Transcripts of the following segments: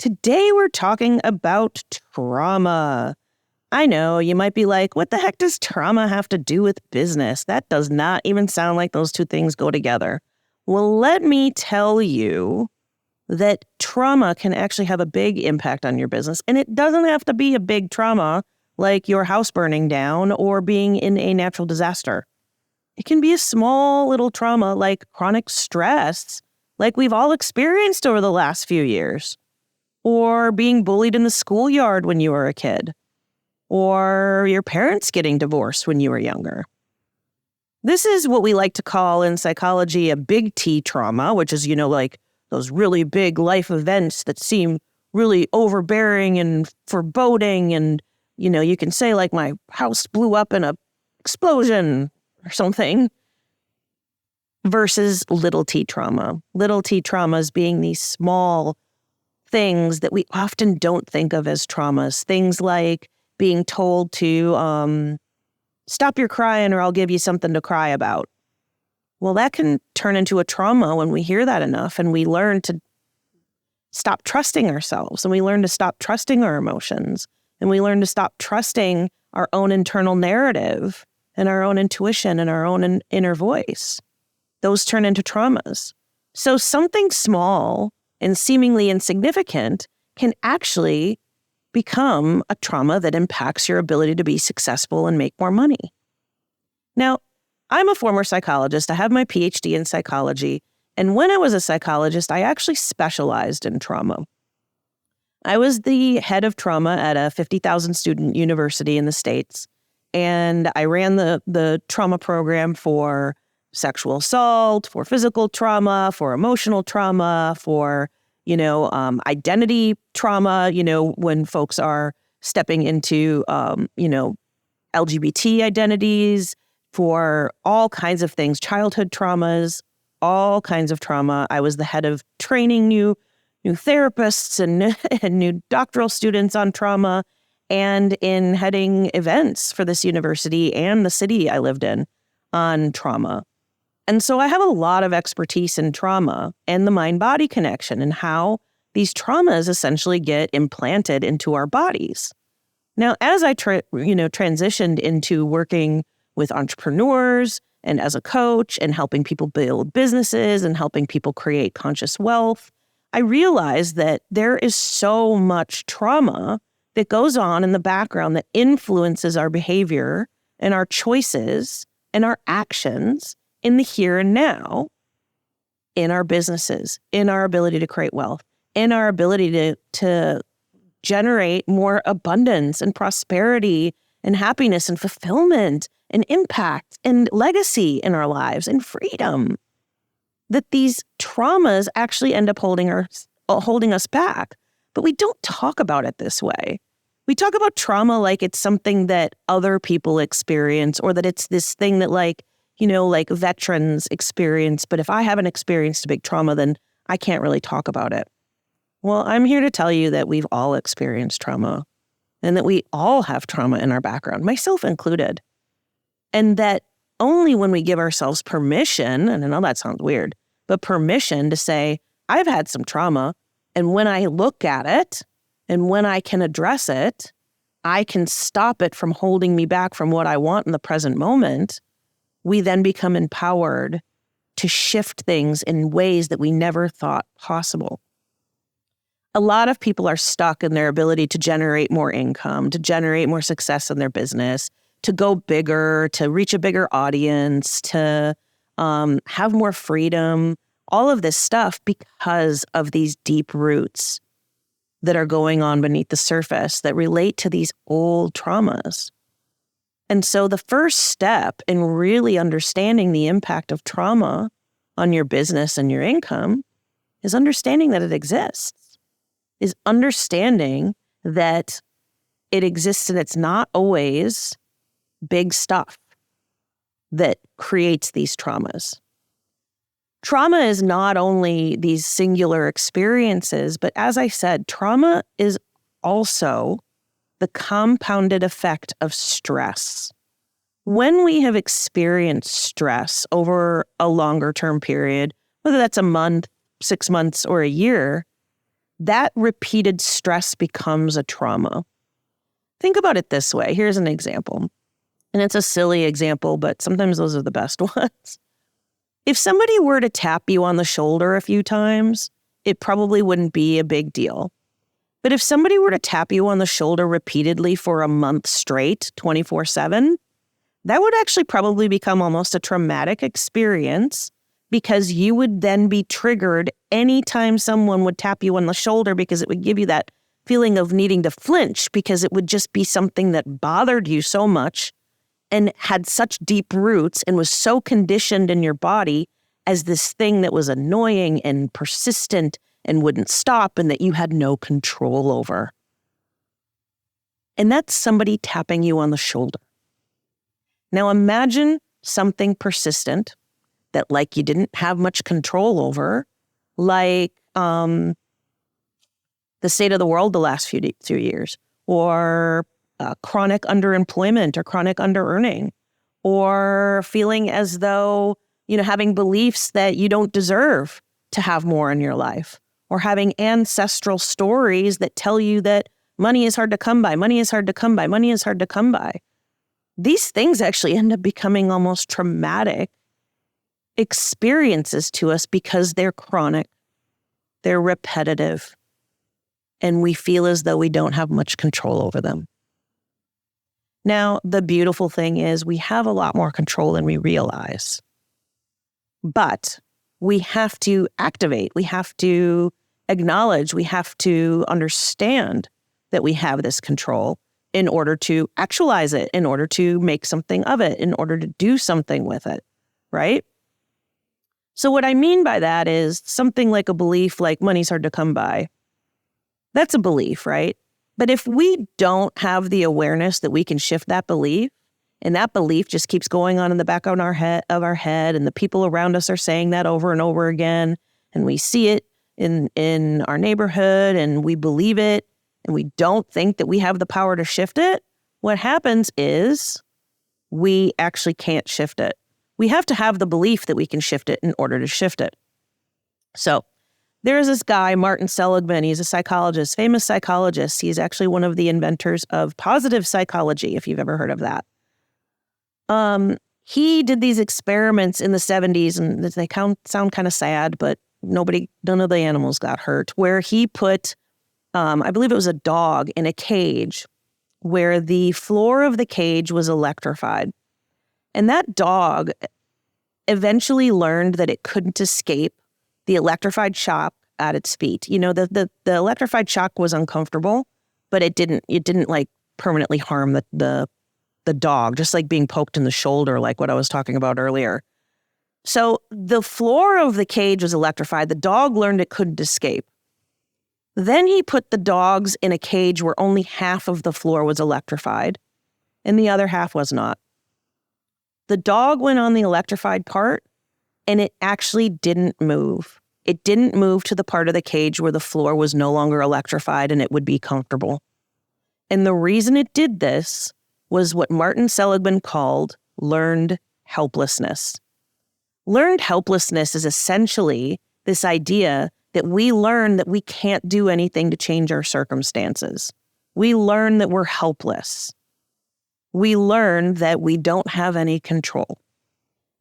Today we're talking about trauma. I know you might be like, what the heck does trauma have to do with business? That does not even sound like those two things go together. Well, let me tell you that trauma can actually have a big impact on your business. And it doesn't have to be a big trauma like your house burning down or being in a natural disaster. It can be a small little trauma like chronic stress, like we've all experienced over the last few years, or being bullied in the schoolyard when you were a kid, or your parents getting divorced when you were younger. This is what we like to call in psychology a big T trauma, which is, like those really big life events that seem really overbearing and foreboding. And, you can say like my house blew up in a explosion or something, versus little T trauma. Little T traumas being these small things that we often don't think of as traumas. Things like being told to stop your crying or I'll give you something to cry about. Well, that can turn into a trauma when we hear that enough and we learn to stop trusting ourselves and we learn to stop trusting our emotions and we learn to stop trusting our own internal narrative and our own intuition and our own inner voice. Those turn into traumas. So something small and seemingly insignificant can actually become a trauma that impacts your ability to be successful and make more money. Now, I'm a former psychologist. I have my PhD in psychology. And when I was a psychologist, I actually specialized in trauma. I was the head of trauma at a 50,000 student university in the States. And I ran the trauma program for sexual assault, for physical trauma, for emotional trauma, for identity trauma, when folks are stepping into, LGBT identities, for all kinds of things, childhood traumas, all kinds of trauma. I was the head of training new therapists and new doctoral students on trauma, and in heading events for this university and the city I lived in on trauma. And so I have a lot of expertise in trauma and the mind-body connection and how these traumas essentially get implanted into our bodies. Now, as I transitioned into working with entrepreneurs and as a coach and helping people build businesses and helping people create conscious wealth, I realized that there is so much trauma that goes on in the background that influences our behavior and our choices and our actions in the here and now, in our businesses, in our ability to create wealth, in our ability to generate more abundance and prosperity and happiness and fulfillment and impact and legacy in our lives and freedom. That these traumas actually end up holding us back. But we don't talk about it this way. We talk about trauma like it's something that other people experience or that it's this thing that like veterans experience. But if I haven't experienced a big trauma, then I can't really talk about it. Well, I'm here to tell you that we've all experienced trauma and that we all have trauma in our background, myself included. And that only when we give ourselves permission, and I know that sounds weird, but permission to say, I've had some trauma. And when I look at it and when I can address it, I can stop it from holding me back from what I want in the present moment. We then become empowered to shift things in ways that we never thought possible. A lot of people are stuck in their ability to generate more income, to generate more success in their business, to go bigger, to reach a bigger audience, to have more freedom, all of this stuff because of these deep roots that are going on beneath the surface that relate to these old traumas. And so the first step in really understanding the impact of trauma on your business and your income is understanding that it exists, is understanding that it exists and it's not always big stuff that creates these traumas. Trauma is not only these singular experiences, but as I said, trauma is also the compounded effect of stress. When we have experienced stress over a longer term period, whether that's a month, 6 months, or a year, that repeated stress becomes a trauma. Think about it this way. Here's an example. And it's a silly example, but sometimes those are the best ones. If somebody were to tap you on the shoulder a few times, it probably wouldn't be a big deal. But if somebody were to tap you on the shoulder repeatedly for a month straight, 24/7, that would actually probably become almost a traumatic experience, because you would then be triggered anytime someone would tap you on the shoulder, because it would give you that feeling of needing to flinch, because it would just be something that bothered you so much and had such deep roots and was so conditioned in your body as this thing that was annoying and persistent and wouldn't stop, and that you had no control over. And that's somebody tapping you on the shoulder. Now imagine something persistent that, like, you didn't have much control over, like the state of the world the last few years, or chronic underemployment or chronic underearning, or feeling as though, having beliefs that you don't deserve to have more in your life, or having ancestral stories that tell you that money is hard to come by, money is hard to come by, money is hard to come by. These things actually end up becoming almost traumatic experiences to us because they're chronic, they're repetitive, and we feel as though we don't have much control over them. Now, the beautiful thing is we have a lot more control than we realize, but we have to activate, we have to acknowledge, we have to understand that we have this control in order to actualize it, in order to make something of it, in order to do something with it, right? So what I mean by that is something like a belief like money's hard to come by. That's a belief, right? But if we don't have the awareness that we can shift that belief, and that belief just keeps going on in the back of our head, and the people around us are saying that over and over again, and we see it in our neighborhood, and we believe it, and we don't think that we have the power to shift it, what happens is we actually can't shift it. We have to have the belief that we can shift it in order to shift it. So there's this guy, Martin Seligman. He's a psychologist, famous psychologist. He's actually one of the inventors of positive psychology, if you've ever heard of that. He did these experiments in the 70s, and they sound kind of sad, but none of the animals got hurt, where he put, I believe it was a dog, in a cage where the floor of the cage was electrified. And that dog eventually learned that it couldn't escape the electrified shock at its feet. The electrified shock was uncomfortable, but it didn't like permanently harm the dog, just like being poked in the shoulder, like what I was talking about earlier. So the floor of the cage was electrified. The dog learned it couldn't escape. Then he put the dogs in a cage where only half of the floor was electrified and the other half was not. The dog went on the electrified part, and it actually didn't move. It didn't move to the part of the cage where the floor was no longer electrified and it would be comfortable. And the reason it did this was what Martin Seligman called learned helplessness. Learned helplessness is essentially this idea that we learn that we can't do anything to change our circumstances. We learn that we're helpless. We learn that we don't have any control.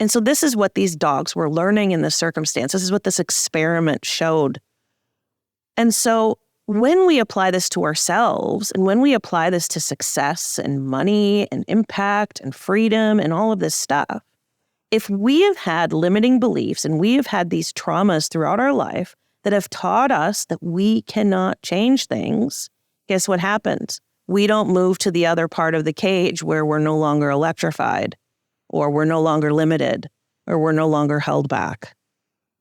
And so this is what these dogs were learning in this circumstance. This is what this experiment showed. And so when we apply this to ourselves, and when we apply this to success and money and impact and freedom and all of this stuff, if we have had limiting beliefs and we have had these traumas throughout our life that have taught us that we cannot change things, guess what happens? We don't move to the other part of the cage where we're no longer electrified, or we're no longer limited, or we're no longer held back.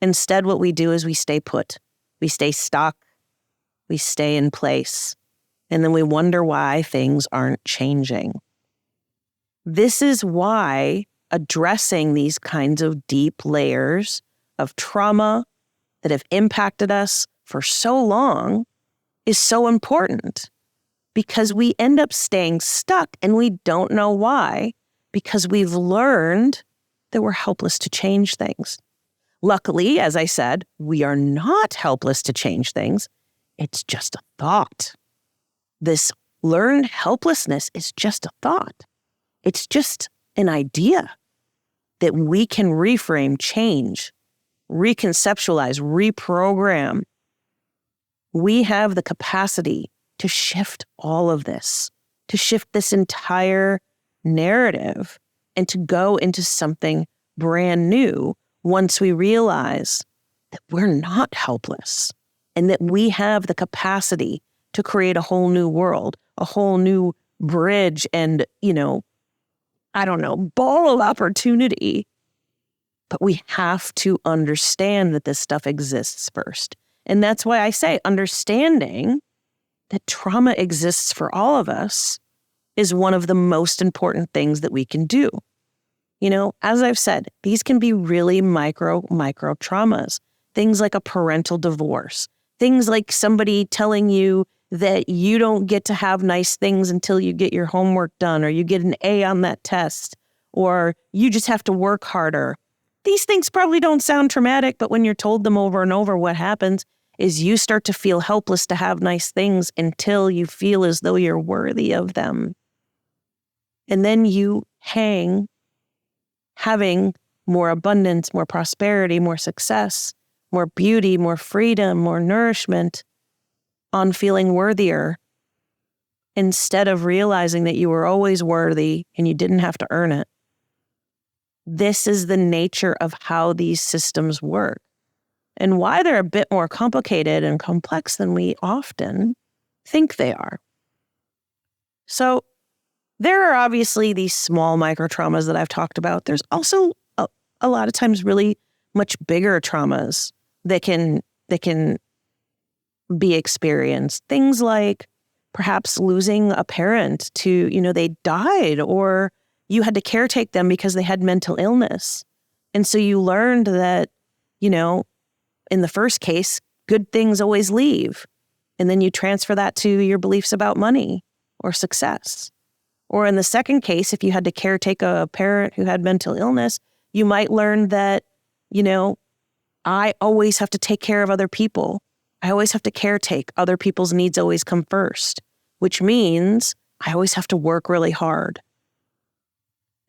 Instead, what we do is we stay put. We stay stuck. We stay in place. And then we wonder why things aren't changing. This is why addressing these kinds of deep layers of trauma that have impacted us for so long is so important, because we end up staying stuck and we don't know why, because we've learned that we're helpless to change things. Luckily, as I said, we are not helpless to change things. it's just a thought. This learned helplessness is just a thought. It's just an idea that we can reframe, change, reconceptualize, reprogram. We have the capacity to shift all of this, to shift this entire narrative and to go into something brand new once we realize that we're not helpless and that we have the capacity to create a whole new world, a whole new bridge and, ball of opportunity. But we have to understand that this stuff exists first. And that's why I say understanding that trauma exists for all of us is one of the most important things that we can do. As I've said, these can be really micro traumas. Things like a parental divorce. Things like somebody telling you that you don't get to have nice things until you get your homework done, or you get an A on that test, or you just have to work harder. These things probably don't sound traumatic, but when you're told them over and over, what happens is you start to feel helpless to have nice things until you feel as though you're worthy of them. And then you hang having more abundance, more prosperity, more success, more beauty, more freedom, more nourishment on feeling worthier, instead of realizing that you were always worthy and you didn't have to earn it. This is the nature of how these systems work and why they're a bit more complicated and complex than we often think they are. So there are obviously these small micro traumas that I've talked about. There's also a lot of times really much bigger traumas that can be experienced. Things like perhaps losing a parent to, they died, or you had to caretake them because they had mental illness. And so you learned that, in the first case, good things always leave. And then you transfer that to your beliefs about money or success. Or in the second case, if you had to caretake a parent who had mental illness, you might learn that, I always have to take care of other people. I always have to caretake. Other people's needs always come first, which means I always have to work really hard.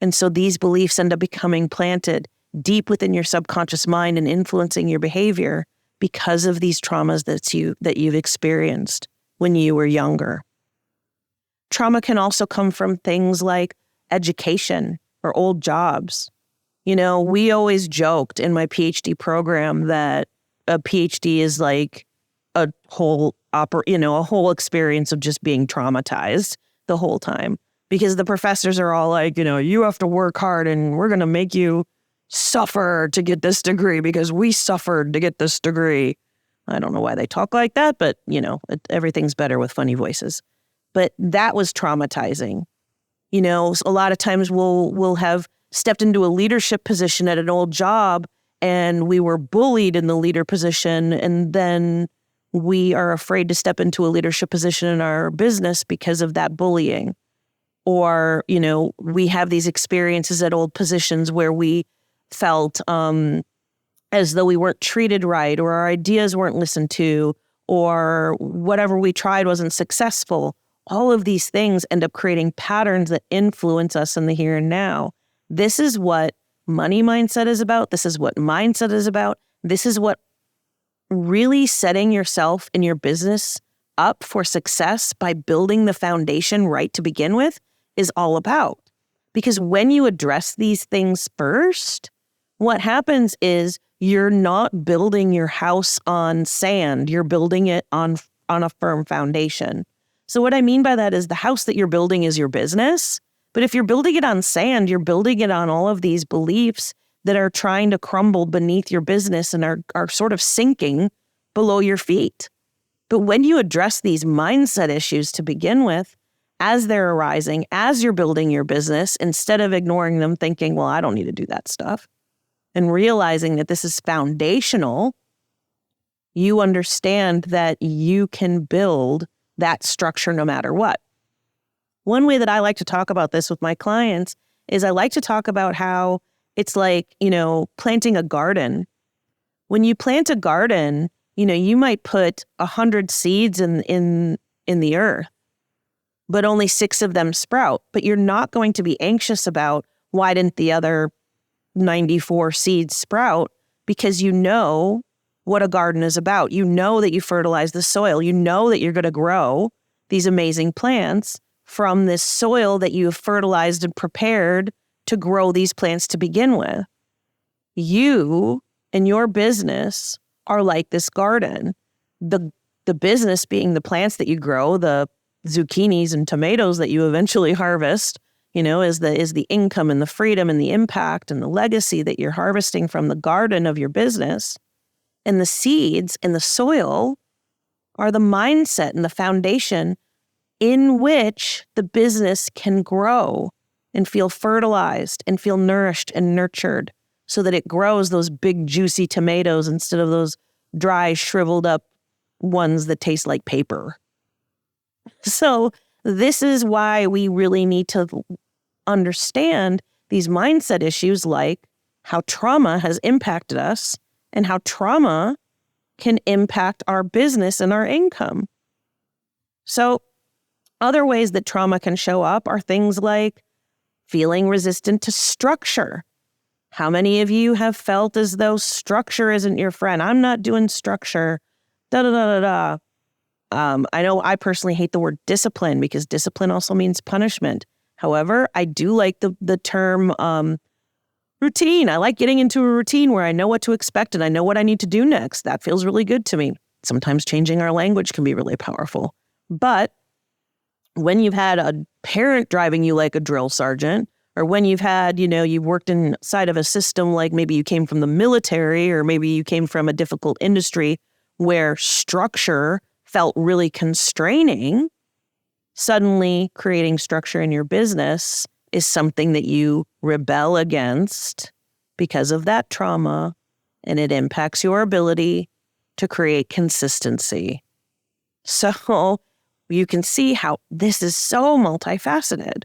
And so these beliefs end up becoming planted deep within your subconscious mind and influencing your behavior because of these traumas that you've experienced when you were younger. Trauma can also come from things like education or old jobs. We always joked in my PhD program that a PhD is like a whole experience of just being traumatized the whole time, because the professors are all like, you have to work hard and we're going to make you suffer to get this degree because we suffered to get this degree. I don't know why they talk like that, but everything's better with funny voices. But that was traumatizing. A lot of times we'll have stepped into a leadership position at an old job and we were bullied in the leader position, and then we are afraid to step into a leadership position in our business because of that bullying. Or, we have these experiences at old positions where we felt as though we weren't treated right, or our ideas weren't listened to, or whatever we tried wasn't successful. All of these things end up creating patterns that influence us in the here and now. This is what money mindset is about. This is what mindset is about. This is what really setting yourself and your business up for success by building the foundation right to begin with is all about. Because when you address these things first, what happens is you're not building your house on sand. You're building it on a firm foundation. So what I mean by that is the house that you're building is your business. But if you're building it on sand, you're building it on all of these beliefs that are trying to crumble beneath your business and are sort of sinking below your feet. But when you address these mindset issues to begin with, as they're arising, as you're building your business, instead of ignoring them, thinking, well, I don't need to do that stuff, and realizing that this is foundational, you understand that you can build that structure no matter what. One way that I like to talk about this with my clients is I like to talk about how it's like, planting a garden. When you plant a garden, You might put 100 seeds in the earth, but only 6 of them sprout. But you're not going to be anxious about why didn't the other 94 seeds sprout, because you know what a garden is about. You know that you fertilize the soil. You know that you're going to grow these amazing plants from this soil that you have fertilized and prepared to grow these plants to begin with. You and your business are like this garden. The business being the plants that you grow, the zucchinis and tomatoes that you eventually harvest, is the income and the freedom and the impact and the legacy that you're harvesting from the garden of your business. And the seeds in the soil are the mindset and the foundation in which the business can grow and feel fertilized and feel nourished and nurtured so that it grows those big, juicy tomatoes instead of those dry, shriveled up ones that taste like paper. So this is why we really need to understand these mindset issues, like how trauma has impacted us and how trauma can impact our business and our income. So other ways that trauma can show up are things like feeling resistant to structure. How many of you have felt as though structure isn't your friend? I'm not doing structure. I know I personally hate the word discipline because discipline also means punishment. However, I do like the term routine. I like getting into a routine where I know what to expect and I know what I need to do next. That feels really good to me. Sometimes changing our language can be really powerful. But when you've had a parent driving you like a drill sergeant, or when you've had, you've worked inside of a system, like maybe you came from the military, or maybe you came from a difficult industry where structure felt really constraining, suddenly creating structure in your business is something that you rebel against because of that trauma, and it impacts your ability to create consistency. So you can see how this is so multifaceted.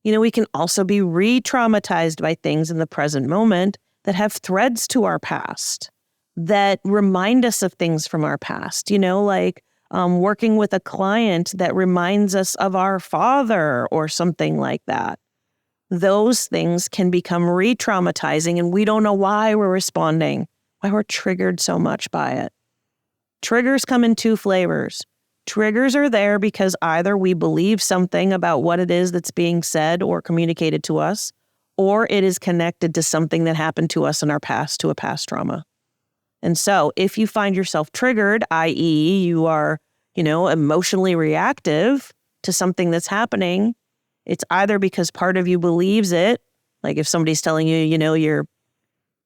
We can also be re-traumatized by things in the present moment that have threads to our past, that remind us of things from our past, like working with a client that reminds us of our father or something like that. Those things can become re-traumatizing and we don't know why we're responding, why we're triggered so much by it. Triggers come in 2 flavors. Triggers are there because either we believe something about what it is that's being said or communicated to us, or it is connected to something that happened to us in our past, to a past trauma. And so if you find yourself triggered, i.e. you are, emotionally reactive to something that's happening, it's either because part of you believes it, like if somebody's telling you,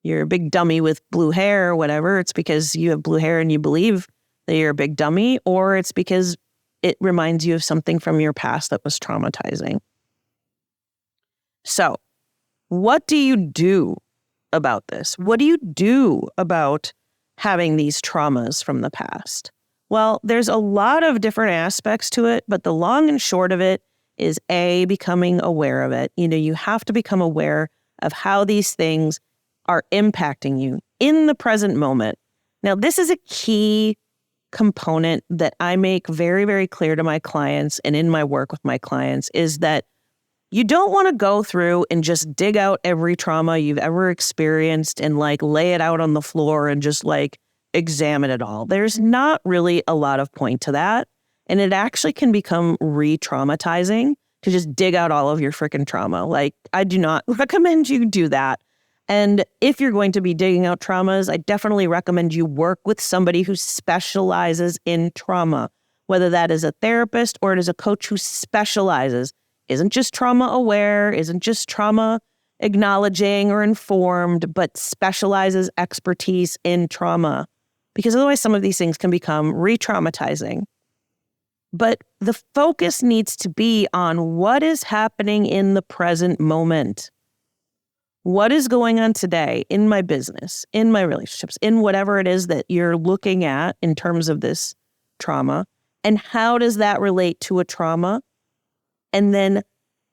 you're a big dummy with blue hair or whatever, it's because you have blue hair and you believe that you're a big dummy, or it's because it reminds you of something from your past that was traumatizing. So, what do you do about this? What do you do about having these traumas from the past? Well, there's a lot of different aspects to it, but the long and short of it is becoming aware of it. You have to become aware of how these things are impacting you in the present moment. Now, this is a key component that I make very, very clear to my clients and in my work with my clients is that you don't want to go through and just dig out every trauma you've ever experienced and lay it out on the floor and just examine it all. There's not really a lot of point to that. And it actually can become re-traumatizing to just dig out all of your freaking trauma. I do not recommend you do that. And if you're going to be digging out traumas, I definitely recommend you work with somebody who specializes in trauma, whether that is a therapist or it is a coach who specializes, isn't just trauma aware, isn't just trauma acknowledging or informed, but specializes expertise in trauma. Because otherwise some of these things can become re-traumatizing. But the focus needs to be on what is happening in the present moment. What is going on today in my business, in my relationships, in whatever it is that you're looking at in terms of this trauma? And how does that relate to a trauma? And then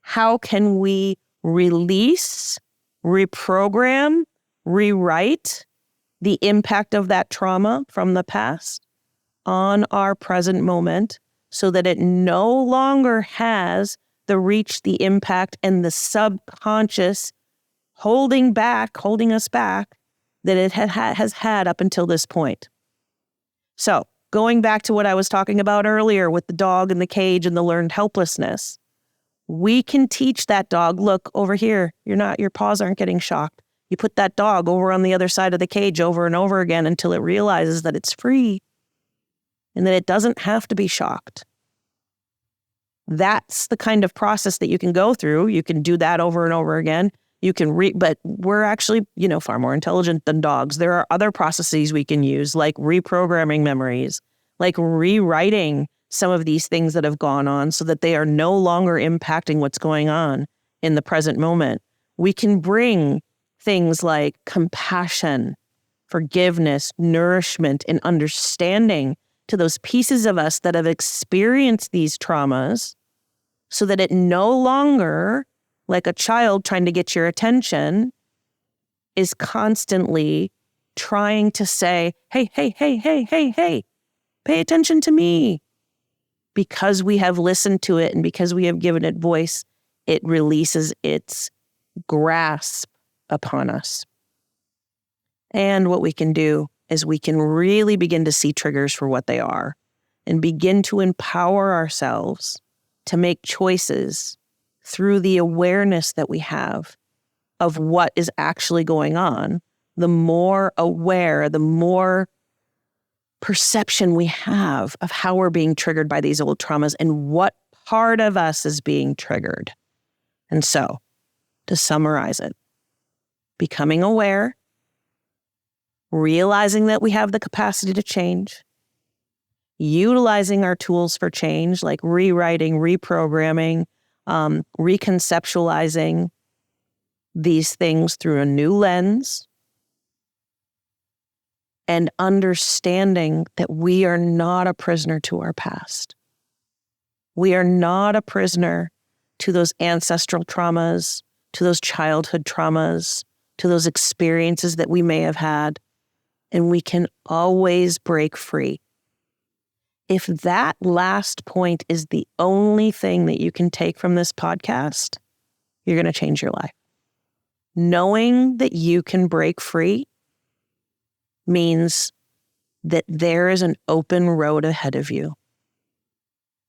how can we release, reprogram, rewrite the impact of that trauma from the past on our present moment so that it no longer has the reach, the impact, and the subconscious holding us back that it has had up until this point. So going back to what I was talking about earlier with the dog in the cage and the learned helplessness, we can teach that dog, look over here, your paws aren't getting shocked. You put that dog over on the other side of the cage over and over again until it realizes that it's free and that it doesn't have to be shocked. That's the kind of process that you can go through. You can do that over and over again. You can but we're actually, far more intelligent than dogs. There are other processes we can use, like reprogramming memories, like rewriting some of these things that have gone on so that they are no longer impacting what's going on in the present moment. We can bring things like compassion, forgiveness, nourishment, and understanding to those pieces of us that have experienced these traumas so that it no longer, like a child trying to get your attention, is constantly trying to say, hey, pay attention to me. Because we have listened to it and because we have given it voice, it releases its grasp upon us. And what we can do is we can really begin to see triggers for what they are and begin to empower ourselves to make choices through the awareness that we have of what is actually going on. The more aware, the more perception we have of how we're being triggered by these old traumas and what part of us is being triggered. And so, to summarize it, becoming aware, realizing that we have the capacity to change, utilizing our tools for change, like rewriting, reprogramming, reconceptualizing these things through a new lens, and understanding that we are not a prisoner to our past. We are not a prisoner to those ancestral traumas, to those childhood traumas, to those experiences that we may have had, and we can always break free. If that last point is the only thing that you can take from this podcast, you're going to change your life. Knowing that you can break free means that there is an open road ahead of you.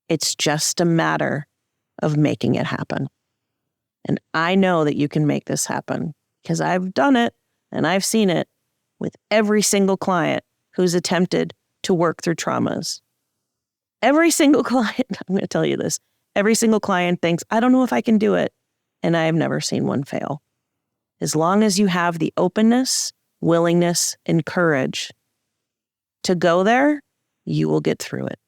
It's just a matter of making it happen. And I know that you can make this happen because I've done it and I've seen it with every single client who's attempted to work through traumas. Every single client, I'm going to tell you this, every single client thinks, I don't know if I can do it. And I have never seen one fail. As long as you have the openness, willingness, and courage to go there, you will get through it.